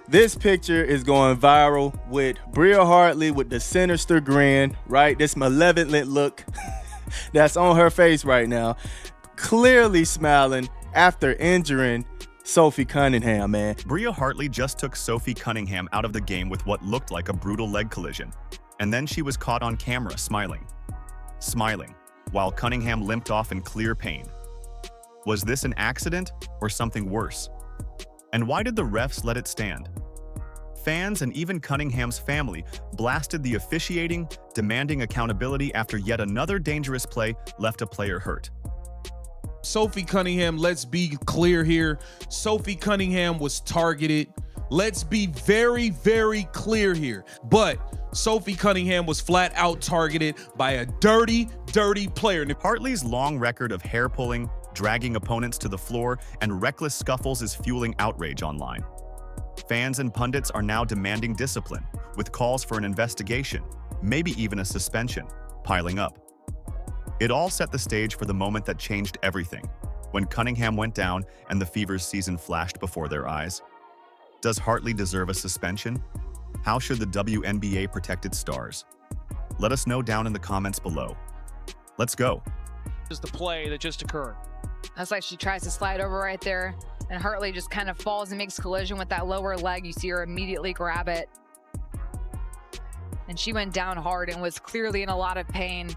This picture is going viral with Bria Hartley with the sinister grin, right? This malevolent look that's on her face right now. Clearly smiling after injuring Sophie Cunningham, man. Bria Hartley just took Sophie Cunningham out of the game with what looked like a brutal leg collision. And then she was caught on camera smiling, while Cunningham limped off in clear pain. Was this an accident or something worse? And why did the refs let it stand? Fans and even Cunningham's family blasted the officiating, demanding accountability after yet another dangerous play left a player hurt. Sophie Cunningham, let's be clear here. Sophie Cunningham was targeted. Let's be very, very clear here. But Sophie Cunningham was flat out targeted by a dirty player. Hartley's long record of hair pulling, dragging opponents to the floor, and reckless scuffles is fueling outrage online. Fans and pundits are now demanding discipline, with calls for an investigation, maybe even a suspension, piling up. It all set the stage for the moment that changed everything, when Cunningham went down and the Fever's season flashed before their eyes. Does Hartley deserve a suspension? How should the WNBA protect its stars? Let us know down in the comments below. Let's go. Is the play that just occurred. That's like she tries to slide over right there, and Hartley just kind of falls and makes collision with that lower leg. You see her immediately grab it. And she went down hard and was clearly in a lot of pain.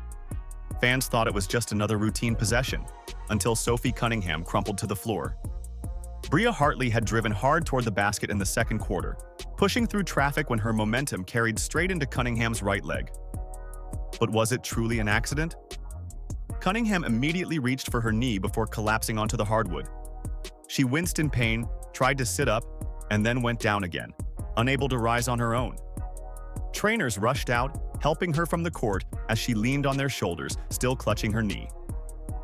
Fans thought it was just another routine possession, until Sophie Cunningham crumpled to the floor. Bria Hartley had driven hard toward the basket in the second quarter, pushing through traffic when her momentum carried straight into Cunningham's right leg. But was it truly an accident? Cunningham immediately reached for her knee before collapsing onto the hardwood. She winced in pain, tried to sit up, and then went down again, unable to rise on her own. Trainers rushed out, helping her from the court as she leaned on their shoulders, still clutching her knee.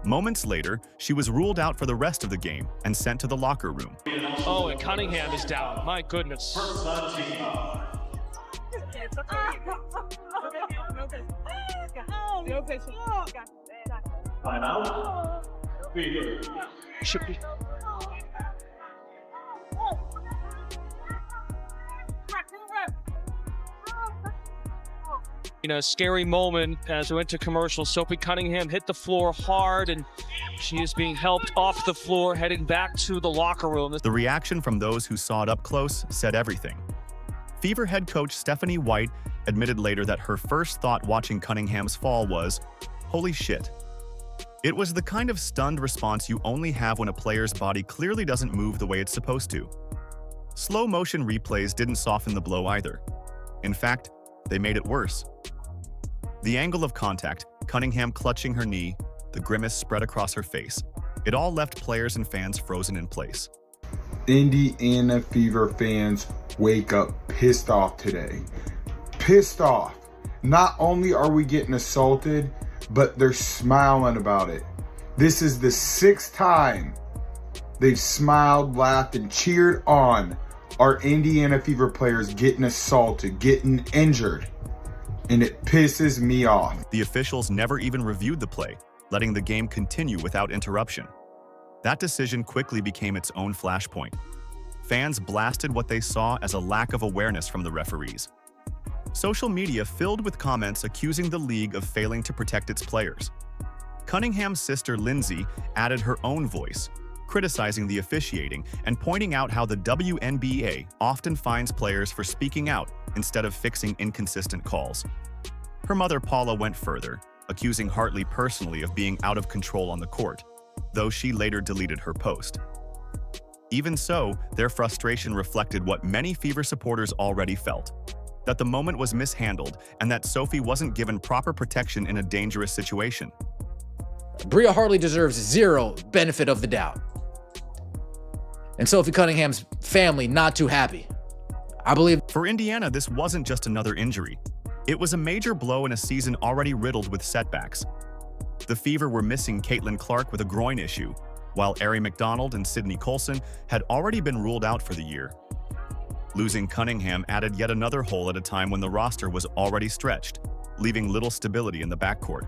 Moments later, she was ruled out for the rest of the game and sent to the locker room. Oh, and Cunningham is down. My goodness. Should be. Scary moment as we went to commercial. Sophie Cunningham hit the floor hard, and she is being helped off the floor, heading back to the locker room. The reaction from those who saw it up close said everything. Fever head coach Stephanie White admitted later that her first thought watching Cunningham's fall was, "Holy shit." It was the kind of stunned response you only have when a player's body clearly doesn't move the way it's supposed to. Slow motion replays didn't soften the blow either. In fact, they made it worse. The angle of contact, Cunningham clutching her knee, the grimace spread across her face. It all left players and fans frozen in place. Indiana Fever fans wake up pissed off today. Pissed off. Not only are we getting assaulted, but they're smiling about it. This is the 6th time they've smiled, laughed, and cheered on our Indiana Fever players getting assaulted, getting injured. And it pisses me off. The officials never even reviewed the play, letting the game continue without interruption. That decision quickly became its own flashpoint. Fans blasted what they saw as a lack of awareness from the referees. Social media filled with comments accusing the league of failing to protect its players. Cunningham's sister Lindsay added her own voice, criticizing the officiating and pointing out how the WNBA often fines players for speaking out instead of fixing inconsistent calls. Her mother Paula went further, accusing Hartley personally of being out of control on the court, though she later deleted her post. Even so, their frustration reflected what many Fever supporters already felt, that the moment was mishandled and that Sophie wasn't given proper protection in a dangerous situation. Bria Hartley deserves zero benefit of the doubt. And Sophie Cunningham's family not too happy. I believe for Indiana, this wasn't just another injury. It was a major blow in a season already riddled with setbacks. The Fever were missing Caitlin Clark with a groin issue, while Ari McDonald and Sydney Colson had already been ruled out for the year. Losing Cunningham added yet another hole at a time when the roster was already stretched, leaving little stability in the backcourt.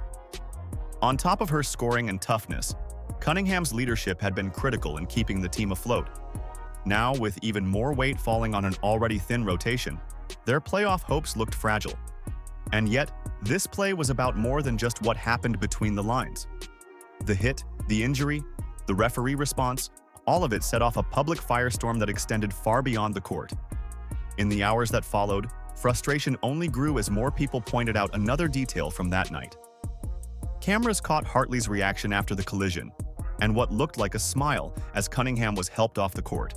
On top of her scoring and toughness, Cunningham's leadership had been critical in keeping the team afloat. Now, with even more weight falling on an already thin rotation, their playoff hopes looked fragile. And yet, this play was about more than just what happened between the lines. The hit, the injury, the referee response, all of it set off a public firestorm that extended far beyond the court. In the hours that followed, frustration only grew as more people pointed out another detail from that night. Cameras caught Hartley's reaction after the collision, and what looked like a smile as Cunningham was helped off the court.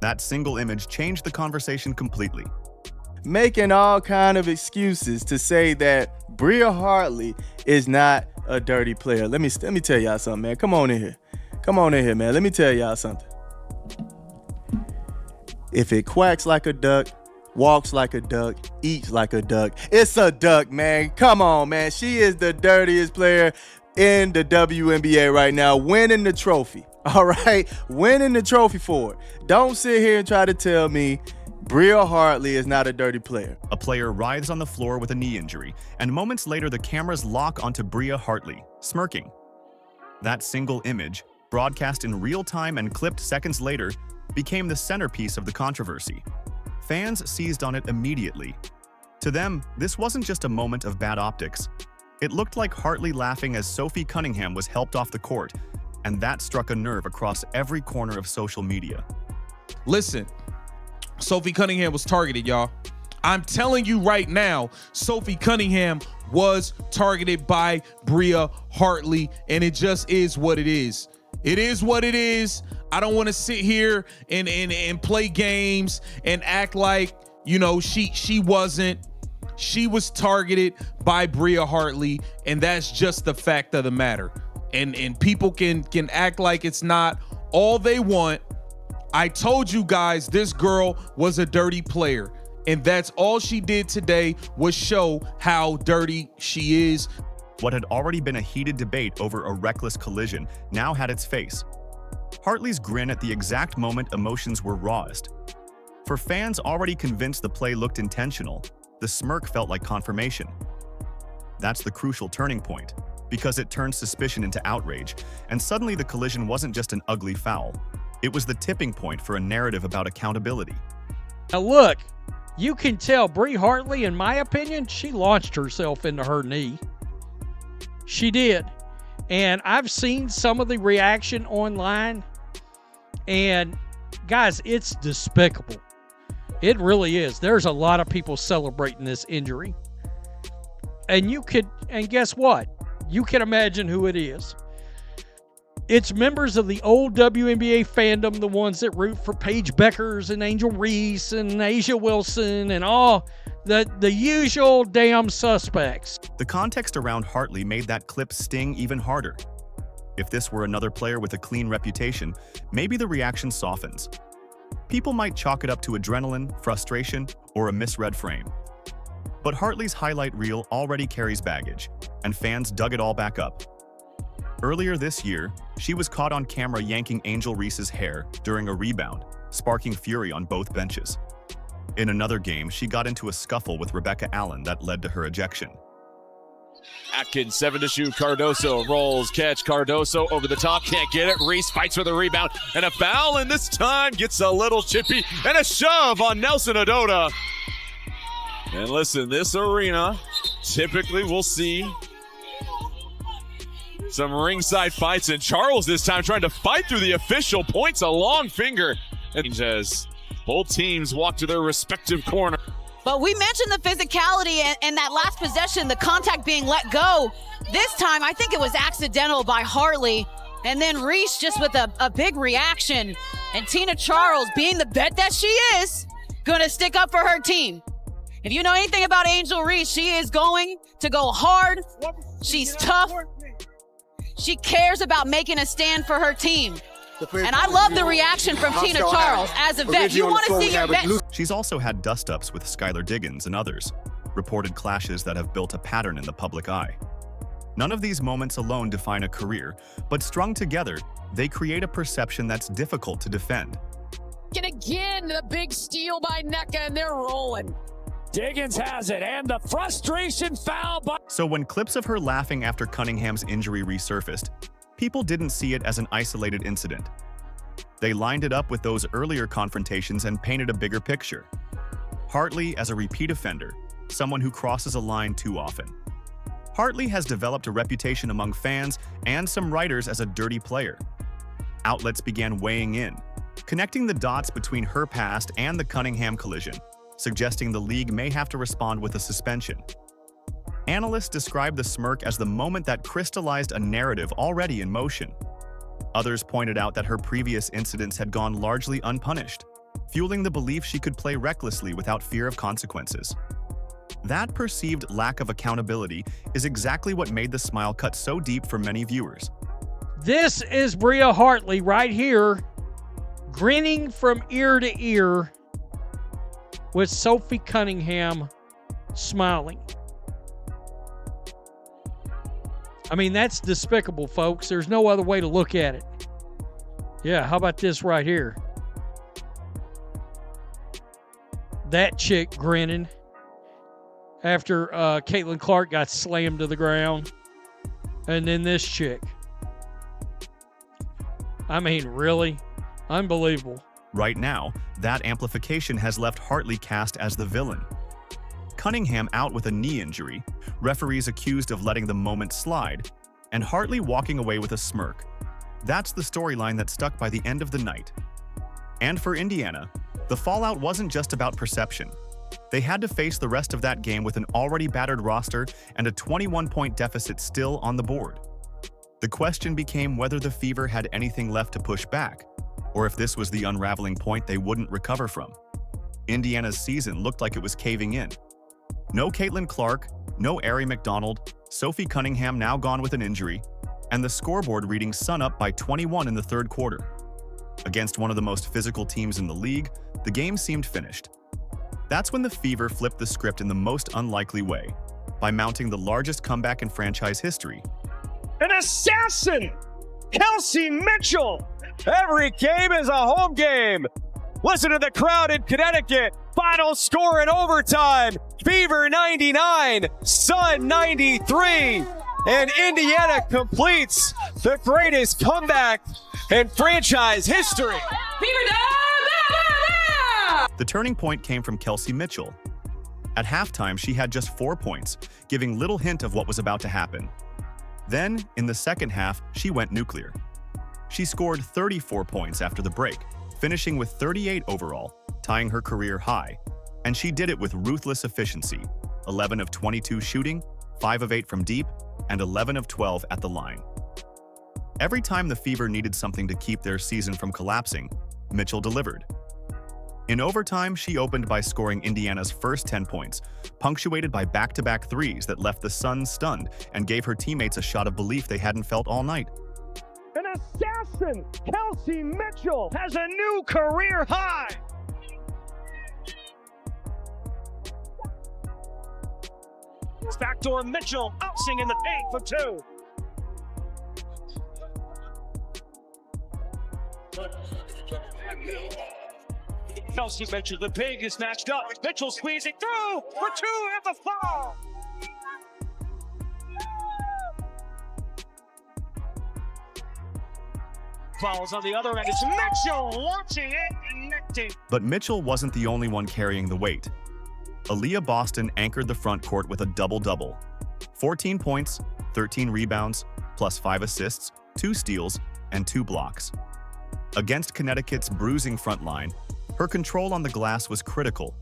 That single image changed the conversation completely. Making all kind of excuses to say that Bria Hartley is not a dirty player. Let me tell y'all something, man. Come on in here. Come on in here, man. Let me tell y'all something. If it quacks like a duck, walks like a duck, eats like a duck, it's a duck, man. Come on, man. She is the dirtiest player in the WNBA right now, winning the trophy. All right? Winning the trophy for it. Don't sit here and try to tell me Bria Hartley is not a dirty player. A player writhes on the floor with a knee injury, and moments later the cameras lock onto Bria Hartley, smirking. That single image, broadcast in real time and clipped seconds later, became the centerpiece of the controversy. Fans seized on it immediately. To them, this wasn't just a moment of bad optics. It looked like Hartley laughing as Sophie Cunningham was helped off the court, and that struck a nerve across every corner of social media. Listen, Sophie Cunningham was targeted, y'all. I'm telling you right now, Sophie Cunningham was targeted by Bria Hartley, and it just is what it is. It is what it is. I don't want to sit here and play games and act like, you know, she wasn't. She was targeted by Bria Hartley, and that's just the fact of the matter. And people can act like it's not all they want. I told you guys this girl was a dirty player, and that's all she did today was show how dirty she is. What had already been a heated debate over a reckless collision now had its face. Hartley's grin at the exact moment emotions were rawest. For fans already convinced the play looked intentional, the smirk felt like confirmation. That's the crucial turning point, because it turned suspicion into outrage, and suddenly the collision wasn't just an ugly foul. It was the tipping point for a narrative about accountability. Now look, you can tell Bria Hartley, in my opinion, she launched herself into her knee. She did. And I've seen some of the reaction online, and guys, it's despicable. It really is. There's a lot of people celebrating this injury. And guess what? You can imagine who it is. It's members of the old WNBA fandom, the ones that root for Paige Beckers and Angel Reese and Asia Wilson and all the usual damn suspects. The context around Hartley made that clip sting even harder. If this were another player with a clean reputation, maybe the reaction softens. People might chalk it up to adrenaline, frustration, or a misread frame. But Hartley's highlight reel already carries baggage, and fans dug it all back up. Earlier this year, she was caught on camera yanking Angel Reese's hair during a rebound, sparking fury on both benches. In another game, she got into a scuffle with Rebecca Allen that led to her ejection. Atkins, 7 to shoot. Cardoso rolls, catch. Cardoso over the top, can't get it. Reese fights for the rebound, and a foul, and this time gets a little chippy, and a shove on Nelson Adota. And listen, this arena, typically we'll see some ringside fights, and Charles this time trying to fight through the official, points a long finger. And as both teams walk to their respective corner. But we mentioned the physicality and that last possession, the contact being let go. This time, I think it was accidental by Hartley. And then Reese just with a big reaction. And Tina Charles, being the vet that she is, gonna stick up for her team. If you know anything about Angel Reese, she is going to go hard. She's tough. She cares about making a stand for her team. And I love the reaction from Tina Charles as a vet. You want to see your vet. She's also had dust-ups with Skylar Diggins and others, reported clashes that have built a pattern in the public eye. None of these moments alone define a career, but strung together, they create a perception that's difficult to defend. And again, the big steal by NECA, and they're rolling. Diggins has it, and the frustration foul by... So when clips of her laughing after Cunningham's injury resurfaced, people didn't see it as an isolated incident. They lined it up with those earlier confrontations and painted a bigger picture. Hartley as a repeat offender, someone who crosses a line too often. Hartley has developed a reputation among fans and some writers as a dirty player. Outlets began weighing in, connecting the dots between her past and the Cunningham collision, suggesting the league may have to respond with a suspension. Analysts described the smirk as the moment that crystallized a narrative already in motion. Others pointed out that her previous incidents had gone largely unpunished, fueling the belief she could play recklessly without fear of consequences. That perceived lack of accountability is exactly what made the smile cut so deep for many viewers. This is Bria Hartley right here, grinning from ear to ear with Sophie Cunningham smiling. I mean, that's despicable, folks. There's no other way to look at it. Yeah, how about this right here? That chick grinning after Caitlin Clark got slammed to the ground. And then this chick. I mean, really? Unbelievable. Right now, that amplification has left Hartley cast as the villain. Cunningham out with a knee injury, referees accused of letting the moment slide, and Hartley walking away with a smirk. That's the storyline that stuck by the end of the night. And for Indiana, the fallout wasn't just about perception. They had to face the rest of that game with an already battered roster and a 21-point deficit still on the board. The question became whether the Fever had anything left to push back, or if this was the unraveling point they wouldn't recover from. Indiana's season looked like it was caving in. No Caitlin Clark, no Aari McDonald, Sophie Cunningham now gone with an injury, and the scoreboard reading Sun up by 21 in the third quarter. Against one of the most physical teams in the league, the game seemed finished. That's when the Fever flipped the script in the most unlikely way, by mounting the largest comeback in franchise history. An assassin! Kelsey Mitchell! Every game is a home game! Listen to the crowd in Connecticut! Final score in overtime! Fever 99, Sun 93! And Indiana completes the greatest comeback in franchise history! The turning point came from Kelsey Mitchell. At halftime, she had just 4 points, giving little hint of what was about to happen. Then, in the second half, she went nuclear. She scored 34 points after the break, finishing with 38 overall, tying her career high. And she did it with ruthless efficiency, 11 of 22 shooting, 5 of 8 from deep, and 11 of 12 at the line. Every time the Fever needed something to keep their season from collapsing, Mitchell delivered. In overtime, she opened by scoring Indiana's first 10 points, punctuated by back-to-back threes that left the Suns stunned and gave her teammates a shot of belief they hadn't felt all night. An assassin, Kelsey Mitchell, has a new career high! Backdoor Mitchell, bouncing in the paint for 2. Kelsey Mitchell, the big is matched up. Mitchell squeezing through for 2 at the foul. Fouls on the other end. It's Mitchell watching it and connecting. But Mitchell wasn't the only one carrying the weight. Aaliyah Boston anchored the front court with a double-double. 14 points, 13 rebounds, plus 5 assists, 2 steals, and 2 blocks. Against Connecticut's bruising front line, her control on the glass was critical.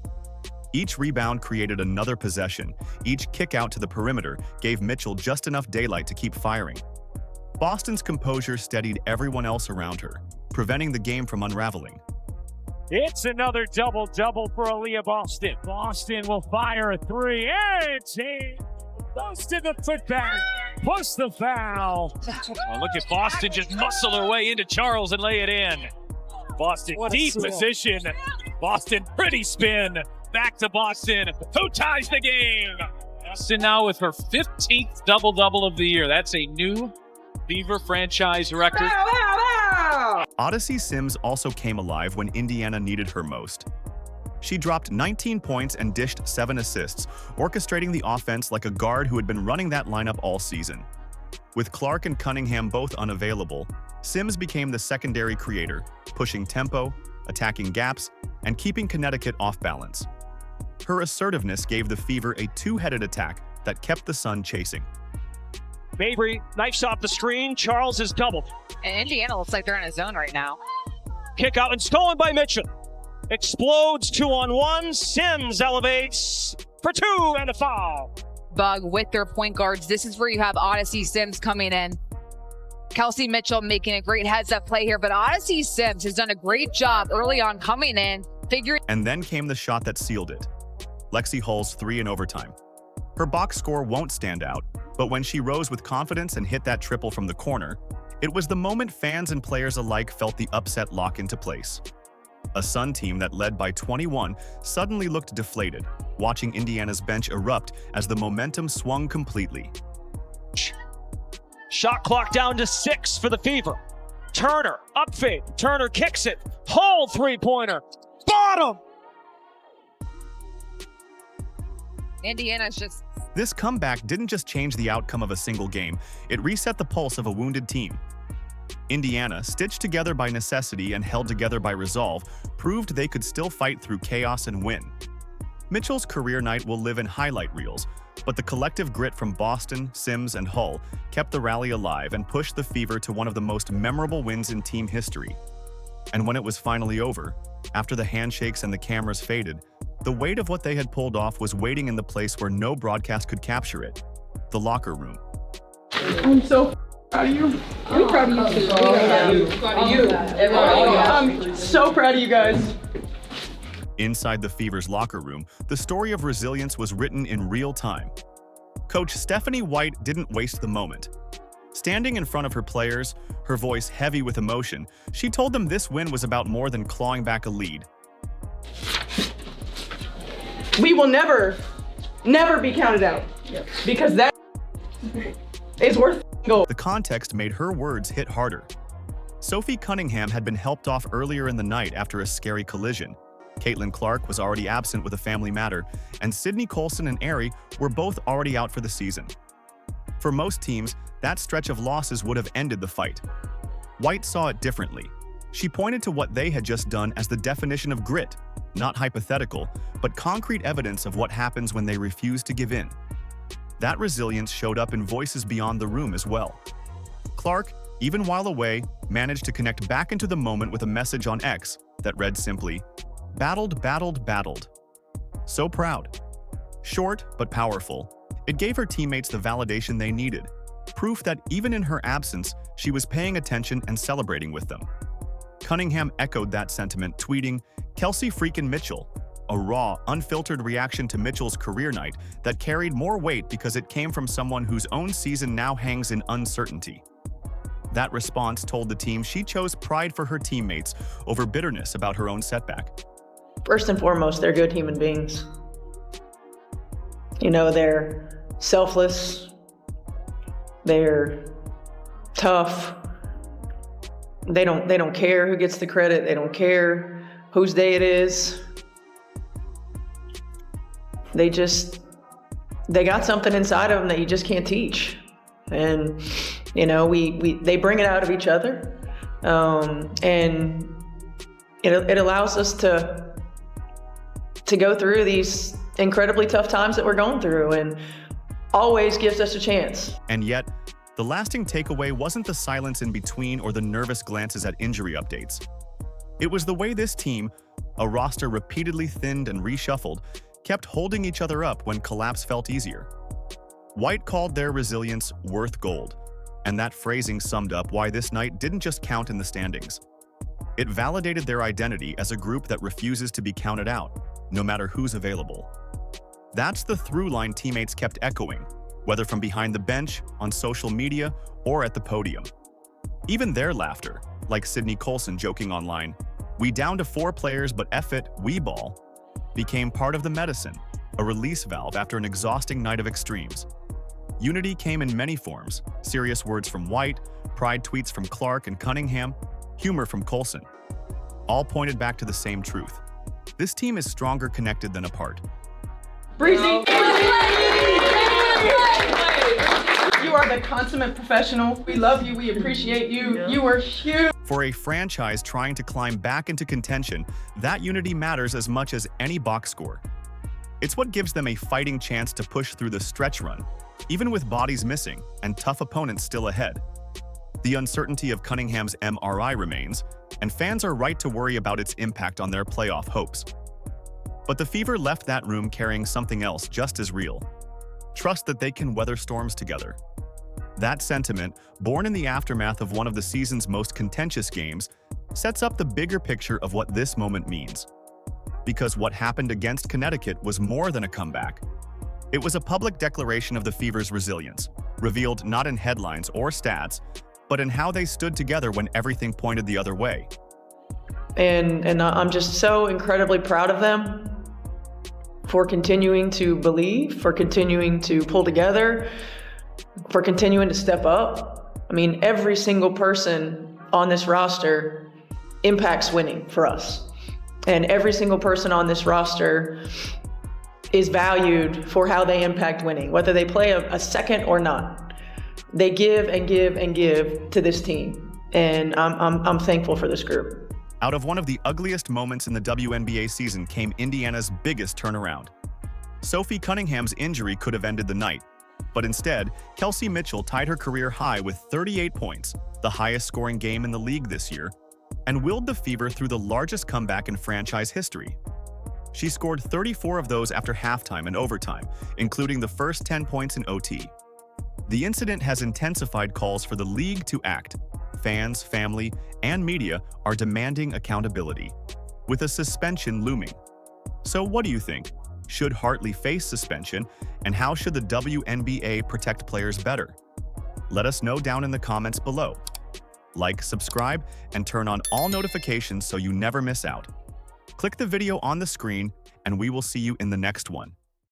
Each rebound created another possession. Each kick out to the perimeter gave Mitchell just enough daylight to keep firing. Boston's composure steadied everyone else around her, preventing the game from unraveling. It's another double-double for Aaliyah Boston. Boston will fire a 3. It's in. Boston the putback. Plus the foul. Oh, look at Boston just muscle her way into Charles and lay it in. Boston deep position. Boston pretty spin. Back to Boston. Who ties the game? Boston now with her 15th double-double of the year. That's a new Fever franchise record. Odyssey Sims also came alive when Indiana needed her most. She dropped 19 points and dished 7 assists, orchestrating the offense like a guard who had been running that lineup all season. With Clark and Cunningham both unavailable, Sims became the secondary creator, pushing tempo, attacking gaps, and keeping Connecticut off balance. Her assertiveness gave the Fever a two-headed attack that kept the Sun chasing. Mabry knifes off the screen. Charles is doubled. And Indiana looks like they're in a zone right now. Kick out and stolen by Mitchell. Explodes 2-on-1. Sims elevates for 2 and a foul. Bug with their point guards. This is where you have Odyssey Sims coming in. Kelsey Mitchell making a great heads-up play here, but Odyssey Sims has done a great job early on coming in, figuring. And then came the shot that sealed it. Lexi Hull's 3 in overtime. Her box score won't stand out, but when she rose with confidence and hit that triple from the corner, it was the moment fans and players alike felt the upset lock into place. A Sun team that led by 21 suddenly looked deflated, watching Indiana's bench erupt as the momentum swung completely. Shot clock down to 6 for the Fever. Turner, up fade. Turner kicks it. Hull three-pointer. Bottom! Indiana's just. This comeback didn't just change the outcome of a single game, it reset the pulse of a wounded team. Indiana, stitched together by necessity and held together by resolve, proved they could still fight through chaos and win. Mitchell's career night will live in highlight reels, but the collective grit from Boston, Sims, and Hull kept the rally alive and pushed the Fever to one of the most memorable wins in team history. And when it was finally over, after the handshakes and the cameras faded, the weight of what they had pulled off was waiting in the place where no broadcast could capture it, the locker room. I'm so proud of you. I'm proud of you too. I'm so proud of you guys. Inside the Fever's locker room, the story of resilience was written in real time. Coach Stephanie White didn't waste the moment. Standing in front of her players, her voice heavy with emotion, she told them this win was about more than clawing back a lead. We will never be counted out because that is worth gold. The context made her words hit harder. Sophie Cunningham had been helped off earlier in the night after a scary collision. Caitlin Clark was already absent with a family matter, and Sydney Colson and Aerie were both already out for the season. For most teams, that stretch of losses would have ended the fight. White saw it differently. She pointed to what they had just done as the definition of grit, not hypothetical, but concrete evidence of what happens when they refuse to give in. That resilience showed up in voices beyond the room as well. Clark, even while away, managed to connect back into the moment with a message on X that read simply, "Battled, battled, battled." So proud. Short but powerful, it gave her teammates the validation they needed, proof that even in her absence, she was paying attention and celebrating with them. Cunningham echoed that sentiment, tweeting, "Kelsey freakin' Mitchell," a raw, unfiltered reaction to Mitchell's career night that carried more weight because it came from someone whose own season now hangs in uncertainty. That response told the team she chose pride for her teammates over bitterness about her own setback. First and foremost, they're good human beings. You know, they're selfless, they're tough, they don't care who gets the credit, they don't care whose day it is. They got something inside of them that you just can't teach. And, you know, they bring it out of each other. And it allows us to go through these incredibly tough times that we're going through, and always gives us a chance. And yet, the lasting takeaway wasn't the silence in between or the nervous glances at injury updates. It was the way this team, a roster repeatedly thinned and reshuffled, kept holding each other up when collapse felt easier. White called their resilience worth gold, and that phrasing summed up why this night didn't just count in the standings. It validated their identity as a group that refuses to be counted out, no matter who's available. That's the through line teammates kept echoing, whether from behind the bench, on social media, or at the podium. Even their laughter, like Sydney Colson joking online, "We down to 4 players, but F it, we ball," became part of the medicine, a release valve after an exhausting night of extremes. Unity came in many forms: serious words from White, pride tweets from Clark and Cunningham, humor from Colson. All pointed back to the same truth. This team is stronger connected than apart. Breezy! You are the consummate professional. We love you. We appreciate you. You were huge. For a franchise trying to climb back into contention, that unity matters as much as any box score. It's what gives them a fighting chance to push through the stretch run, even with bodies missing and tough opponents still ahead. The uncertainty of Cunningham's MRI remains, and fans are right to worry about its impact on their playoff hopes. But the Fever left that room carrying something else just as real: trust that they can weather storms together. That sentiment, born in the aftermath of one of the season's most contentious games, sets up the bigger picture of what this moment means. Because what happened against Connecticut was more than a comeback. It was a public declaration of the Fever's resilience, revealed not in headlines or stats, but in how they stood together when everything pointed the other way. And I'm just so incredibly proud of them for continuing to believe, for continuing to pull together, for continuing to step up. I mean, every single person on this roster impacts winning for us. And every single person on this roster is valued for how they impact winning, whether they play a second or not. They give and give and give to this team. And I'm thankful for this group. Out of one of the ugliest moments in the WNBA season came Indiana's biggest turnaround. Sophie Cunningham's injury could have ended the night, but instead, Kelsey Mitchell tied her career high with 38 points, the highest scoring game in the league this year, and willed the Fever through the largest comeback in franchise history. She scored 34 of those after halftime and overtime, including the first 10 points in OT. The incident has intensified calls for the league to act. Fans, family, and media are demanding accountability, with a suspension looming. So what do you think? Should Hartley face suspension, and how should the WNBA protect players better? Let us know down in the comments below. Like, subscribe, and turn on all notifications so you never miss out. Click the video on the screen, and we will see you in the next one.